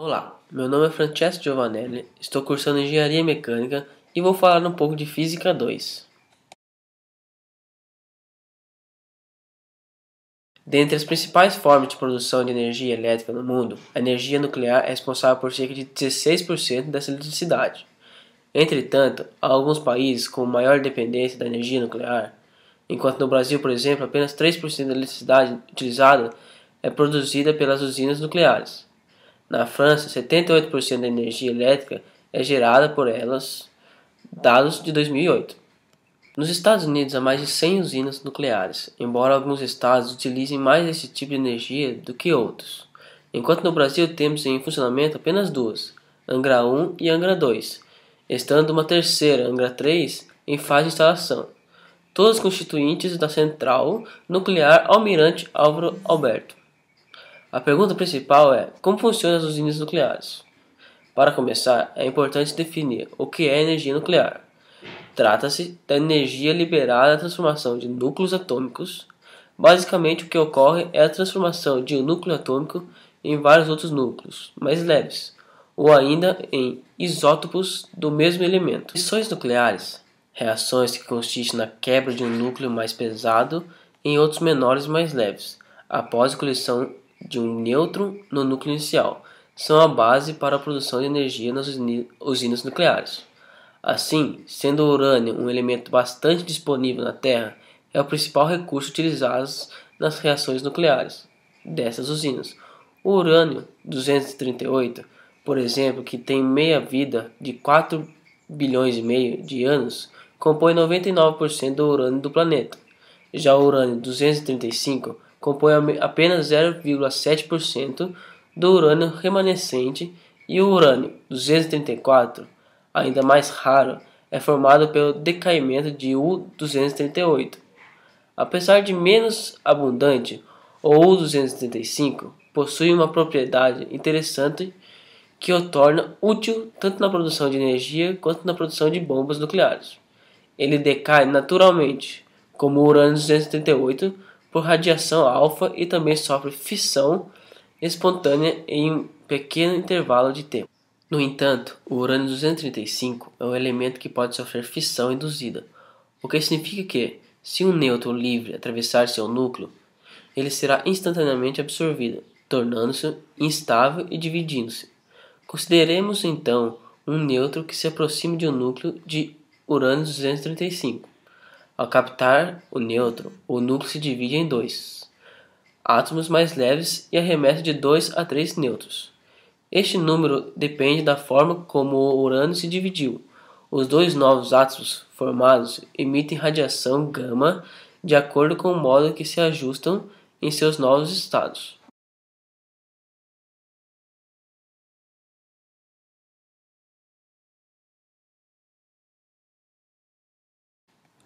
Olá, meu nome é Francesco Giovanelli, estou cursando Engenharia Mecânica e vou falar um pouco de Física 2. Dentre as principais formas de produção de energia elétrica no mundo, a energia nuclear é responsável por cerca de 16% dessa eletricidade. Entretanto, há alguns países com maior dependência da energia nuclear, enquanto no Brasil, por exemplo, apenas 3% da eletricidade utilizada é produzida pelas usinas nucleares. Na França, 78% da energia elétrica é gerada por elas, dados de 2008. Nos Estados Unidos há mais de 100 usinas nucleares, embora alguns estados utilizem mais esse tipo de energia do que outros. Enquanto no Brasil temos em funcionamento apenas duas, Angra 1 e Angra 2, estando uma terceira, Angra 3, em fase de instalação, todas constituintes da Central Nuclear Almirante Álvaro Alberto. A pergunta principal é: como funcionam as usinas nucleares? Para começar, é importante definir o que é energia nuclear. Trata-se da energia liberada da transformação de núcleos atômicos. Basicamente, o que ocorre é a transformação de um núcleo atômico em vários outros núcleos mais leves, ou ainda em isótopos do mesmo elemento. Fissões nucleares, reações que consistem na quebra de um núcleo mais pesado em outros menores e mais leves, após a colisão de um nêutron no núcleo inicial, são a base para a produção de energia nas usinas nucleares. Assim, sendo o urânio um elemento bastante disponível na Terra, é o principal recurso utilizado nas reações nucleares dessas usinas. O urânio-238, por exemplo, que tem meia-vida de 4,5 bilhões de anos, compõe 99% do urânio do planeta. Já o urânio-235 compõe apenas 0,7% do urânio remanescente, e o urânio-234, ainda mais raro, é formado pelo decaimento de U-238. Apesar de menos abundante, o U-235 possui uma propriedade interessante que o torna útil tanto na produção de energia quanto na produção de bombas nucleares. Ele decai naturalmente, como o urânio-238, por radiação alfa, e também sofre fissão espontânea em um pequeno intervalo de tempo. No entanto, o urânio-235 é um elemento que pode sofrer fissão induzida, o que significa que, se um nêutron livre atravessar seu núcleo, ele será instantaneamente absorvido, tornando-se instável e dividindo-se. Consideremos então um nêutron que se aproxima de um núcleo de urânio-235. Ao captar o nêutron, o núcleo se divide em dois átomos mais leves e arremessa de 2 a 3 nêutrons. Este número depende da forma como o urânio se dividiu. Os dois novos átomos formados emitem radiação gama de acordo com o modo que se ajustam em seus novos estados.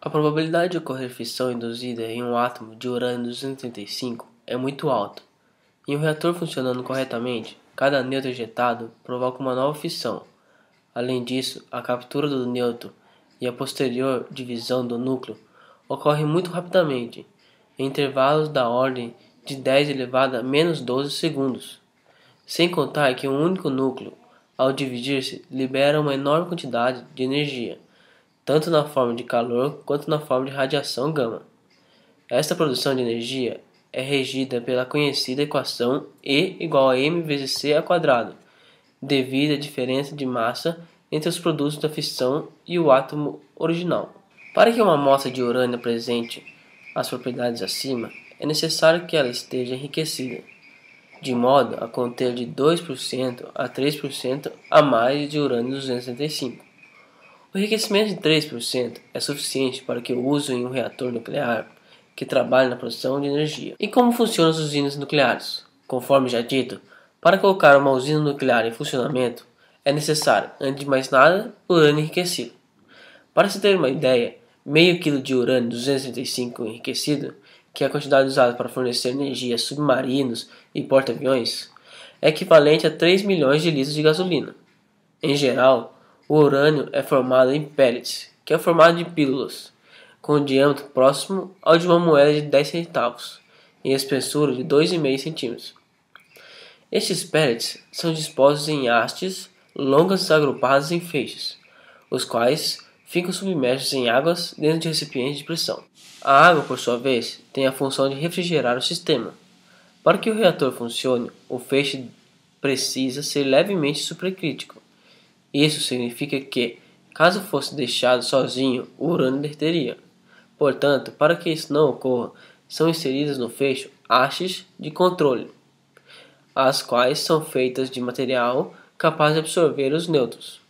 A probabilidade de ocorrer fissão induzida em um átomo de urânio-235 é muito alta. Em um reator funcionando corretamente, cada nêutron injetado provoca uma nova fissão. Além disso, a captura do nêutron e a posterior divisão do núcleo ocorre muito rapidamente, em intervalos da ordem de 10 elevado a menos 12 segundos. Sem contar que um único núcleo, ao dividir-se, libera uma enorme quantidade de energia, tanto na forma de calor quanto na forma de radiação gama. Esta produção de energia é regida pela conhecida equação E igual a m vezes c ao quadrado, devido à diferença de massa entre os produtos da fissão e o átomo original. Para que uma amostra de urânio apresente as propriedades acima, é necessário que ela esteja enriquecida, de modo a conter de 2% a 3% a mais de urânio-235. O enriquecimento de 3% é suficiente para que o uso em um reator nuclear que trabalhe na produção de energia. E como funcionam as usinas nucleares? Conforme já dito, para colocar uma usina nuclear em funcionamento, é necessário, antes de mais nada, urânio enriquecido. Para se ter uma ideia, meio quilo de urânio-235 enriquecido, que é a quantidade usada para fornecer energia a submarinos e porta-aviões, é equivalente a 3 milhões de litros de gasolina. Em geral, o urânio é formado em pellets, que é formado de pílulas, com um diâmetro próximo ao de uma moeda de 10 centavos, e espessura de 2,5 centímetros. Estes pellets são dispostos em hastes longas agrupadas em feixes, os quais ficam submersos em águas dentro de recipientes de pressão. A água, por sua vez, tem a função de refrigerar o sistema. Para que o reator funcione, o feixe precisa ser levemente supercrítico. Isso significa que, caso fosse deixado sozinho, o urânio derreteria. Portanto, para que isso não ocorra, são inseridas no feixe hastes de controle, as quais são feitas de material capaz de absorver os nêutrons,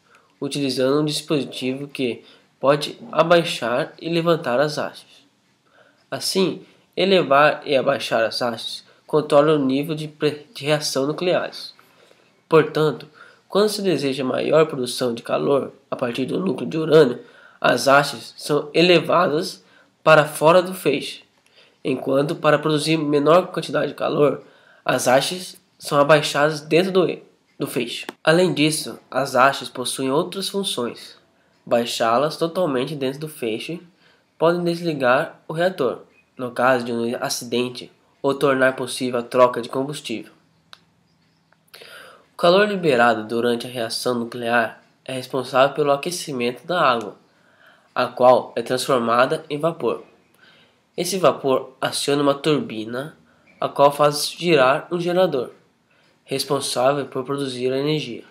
utilizando um dispositivo que pode abaixar e levantar as hastes. Assim, elevar e abaixar as hastes controla o nível de reação nucleares. Portanto, quando se deseja maior produção de calor a partir do núcleo de urânio, as hastes são elevadas para fora do feixe, enquanto para produzir menor quantidade de calor, as hastes são abaixadas dentro do feixe. Além disso, as hastes possuem outras funções. Baixá-las totalmente dentro do feixe podem desligar o reator, no caso de um acidente, ou tornar possível a troca de combustível. O calor liberado durante a reação nuclear é responsável pelo aquecimento da água, a qual é transformada em vapor. Esse vapor aciona uma turbina, a qual faz girar um gerador, responsável por produzir a energia.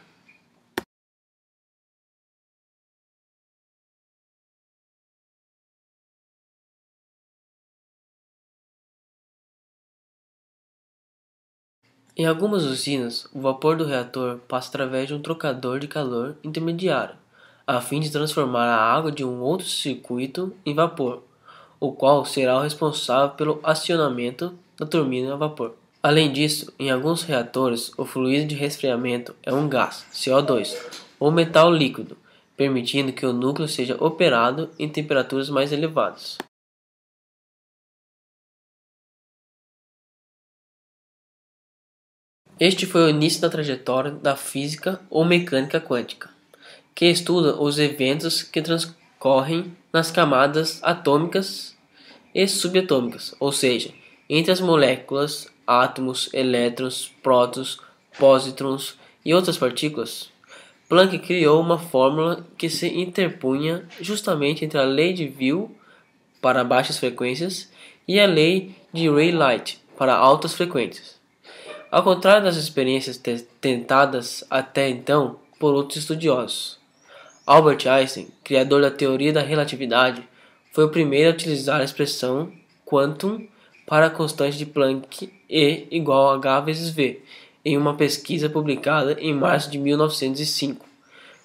Em algumas usinas, o vapor do reator passa através de um trocador de calor intermediário, a fim de transformar a água de um outro circuito em vapor, o qual será o responsável pelo acionamento da turbina a vapor. Além disso, em alguns reatores, o fluido de resfriamento é um gás, CO2, ou metal líquido, permitindo que o núcleo seja operado em temperaturas mais elevadas. Este foi o início da trajetória da física ou mecânica quântica, que estuda os eventos que transcorrem nas camadas atômicas e subatômicas, ou seja, entre as moléculas, átomos, elétrons, prótons, pósitrons e outras partículas. Planck criou uma fórmula que se interpunha justamente entre a lei de Will para baixas frequências e a lei de Rayleigh para altas frequências. Ao contrário das experiências tentadas até então por outros estudiosos, Albert Einstein, criador da teoria da relatividade, foi o primeiro a utilizar a expressão quantum para a constante de Planck E igual a h vezes v, em uma pesquisa publicada em março de 1905,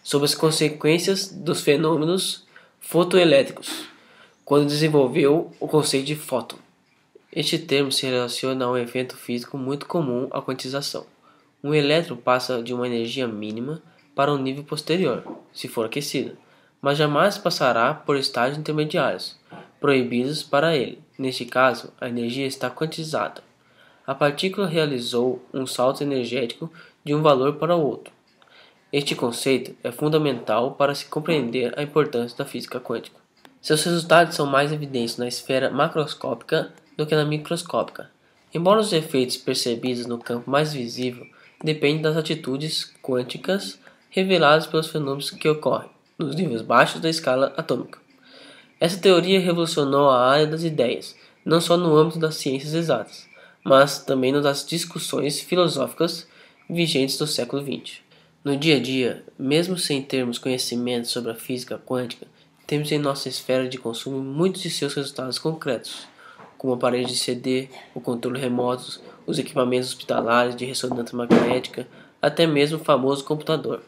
sobre as consequências dos fenômenos fotoelétricos, quando desenvolveu o conceito de fóton. Este termo se relaciona a um evento físico muito comum à quantização. Um elétron passa de uma energia mínima para um nível posterior, se for aquecido, mas jamais passará por estágios intermediários, proibidos para ele. Neste caso, a energia está quantizada. A partícula realizou um salto energético de um valor para outro. Este conceito é fundamental para se compreender a importância da física quântica. Seus resultados são mais evidentes na esfera macroscópica do que na microscópica. Embora os efeitos percebidos no campo mais visível dependem das atitudes quânticas reveladas pelos fenômenos que ocorrem nos níveis baixos da escala atômica. Essa teoria revolucionou a área das ideias, não só no âmbito das ciências exatas, mas também nas discussões filosóficas vigentes do século XX. No dia a dia, mesmo sem termos conhecimento sobre a física quântica, temos em nossa esfera de consumo muitos de seus resultados concretos, como aparelhos de CD, o controle remoto, os equipamentos hospitalares de ressonância magnética, até mesmo o famoso computador.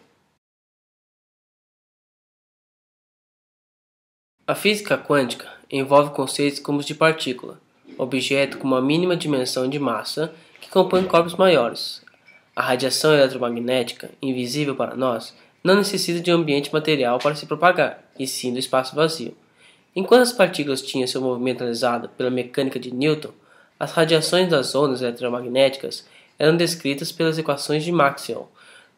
A física quântica envolve conceitos como os de partícula, objeto com uma mínima dimensão de massa que compõe corpos maiores. A radiação eletromagnética, invisível para nós, não necessita de um ambiente material para se propagar, e sim do espaço vazio. Enquanto as partículas tinham seu movimento realizado pela mecânica de Newton, as radiações das ondas eletromagnéticas eram descritas pelas equações de Maxwell.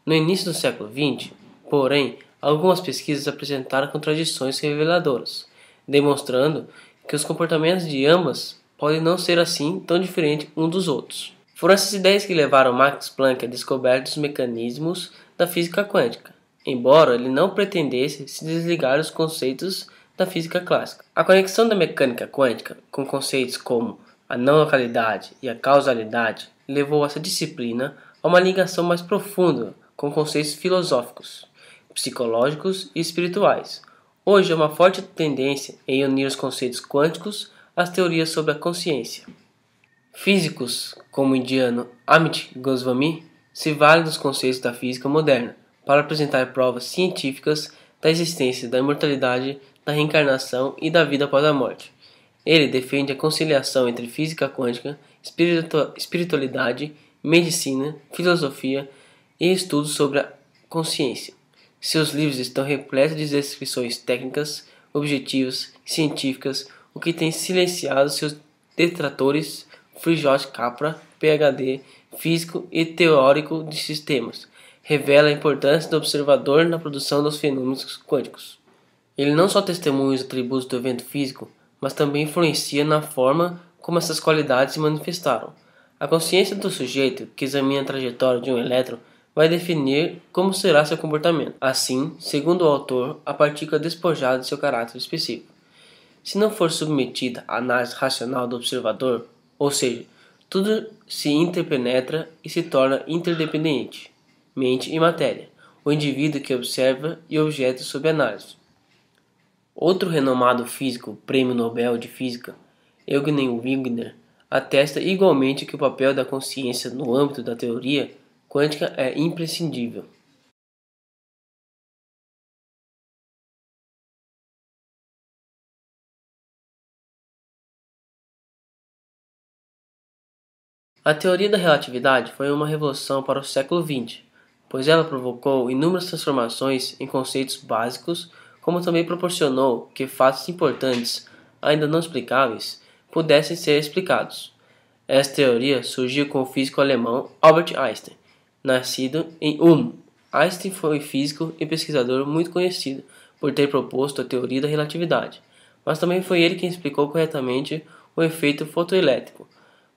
No início do século XX, porém, algumas pesquisas apresentaram contradições reveladoras, demonstrando que os comportamentos de ambas podem não ser assim tão diferentes uns dos outros. Foram essas ideias que levaram Max Planck à descoberta dos mecanismos da física quântica, embora ele não pretendesse se desligar dos conceitos da física clássica. A conexão da mecânica quântica com conceitos como a não localidade e a causalidade levou essa disciplina a uma ligação mais profunda com conceitos filosóficos, psicológicos e espirituais. Hoje há uma forte tendência em unir os conceitos quânticos às teorias sobre a consciência. Físicos como o indiano Amit Goswami se valem dos conceitos da física moderna para apresentar provas científicas da existência da imortalidade, da reencarnação e da vida após a morte. Ele defende a conciliação entre física quântica, espiritualidade, medicina, filosofia e estudos sobre a consciência. Seus livros estão repletos de descrições técnicas, objetivas, científicas, o que tem silenciado seus detratores. Frijot Capra, PhD, físico e teórico de sistemas, revela a importância do observador na produção dos fenômenos quânticos. Ele não só testemunha os atributos do evento físico, mas também influencia na forma como essas qualidades se manifestaram. A consciência do sujeito, que examina a trajetória de um elétron, vai definir como será seu comportamento. Assim, segundo o autor, a partícula é despojada de seu caráter específico. Se não for submetida à análise racional do observador, ou seja, tudo se interpenetra e se torna interdependente, mente e matéria, o indivíduo que observa e objeto sob análise. Outro renomado físico, Prêmio Nobel de Física, Eugene Wigner, atesta igualmente que o papel da consciência no âmbito da teoria quântica é imprescindível. A teoria da relatividade foi uma revolução para o século XX, pois ela provocou inúmeras transformações em conceitos básicos, como também proporcionou que fatos importantes, ainda não explicáveis, pudessem ser explicados. Essa teoria surgiu com o físico alemão Albert Einstein, nascido em Ulm. Einstein foi físico e pesquisador muito conhecido por ter proposto a teoria da relatividade, mas também foi ele quem explicou corretamente o efeito fotoelétrico,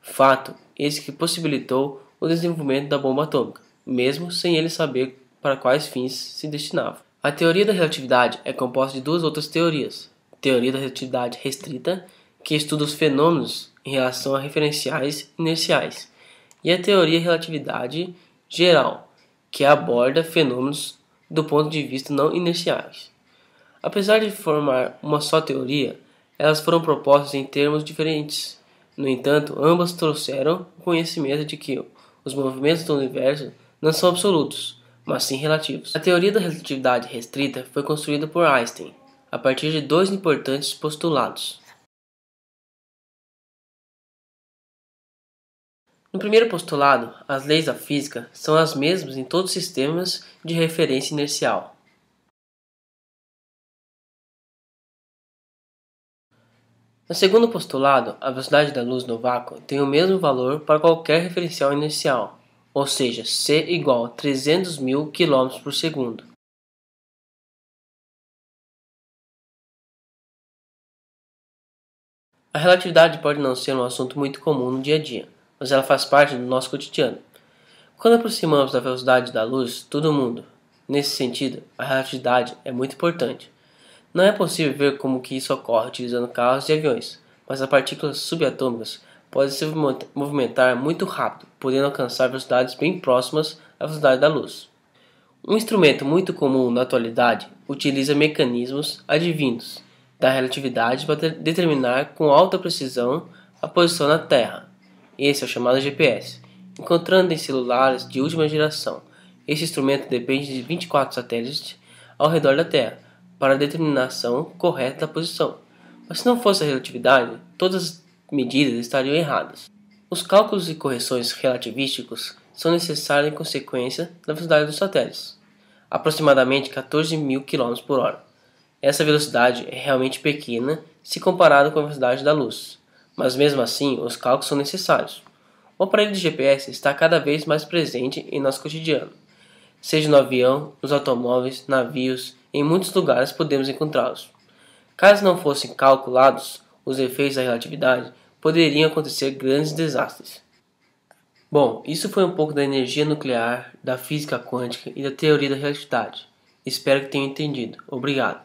fato esse que possibilitou o desenvolvimento da bomba atômica, mesmo sem ele saber para quais fins se destinava. A teoria da relatividade é composta de duas outras teorias: teoria da relatividade restrita, que estuda os fenômenos em relação a referenciais inerciais, e a teoria da relatividade geral, que aborda fenômenos do ponto de vista não inerciais. Apesar de formar uma só teoria, elas foram propostas em termos diferentes. No entanto, ambas trouxeram o conhecimento de que os movimentos do universo não são absolutos, mas sim relativos. A teoria da relatividade restrita foi construída por Einstein, a partir de dois importantes postulados. No primeiro postulado, as leis da física são as mesmas em todos os sistemas de referência inercial. No segundo postulado, a velocidade da luz no vácuo tem o mesmo valor para qualquer referencial inercial, ou seja, c igual a 300.000 km por segundo. A relatividade pode não ser um assunto muito comum no dia a dia, mas ela faz parte do nosso cotidiano. Quando aproximamos da velocidade da luz, tudo muda. Nesse sentido, a relatividade é muito importante. Não é possível ver como que isso ocorre utilizando carros e aviões, mas as partículas subatômicas podem se movimentar muito rápido, podendo alcançar velocidades bem próximas à velocidade da luz. Um instrumento muito comum na atualidade utiliza mecanismos advindos da relatividade para determinar com alta precisão a posição na Terra. Esse é o chamado GPS, encontrando em celulares de última geração. Esse instrumento depende de 24 satélites ao redor da Terra para a determinação correta da posição. Mas se não fosse a relatividade, todas as medidas estariam erradas. Os cálculos e correções relativísticos são necessários em consequência da velocidade dos satélites, aproximadamente 14.000 km por hora. Essa velocidade é realmente pequena se comparada com a velocidade da luz, mas mesmo assim os cálculos são necessários. O aparelho de GPS está cada vez mais presente em nosso cotidiano, seja no avião, nos automóveis, navios, em muitos lugares podemos encontrá-los. Caso não fossem calculados os efeitos da relatividade, poderiam acontecer grandes desastres. Bom, isso foi um pouco da energia nuclear, da física quântica e da teoria da relatividade. Espero que tenham entendido. Obrigado.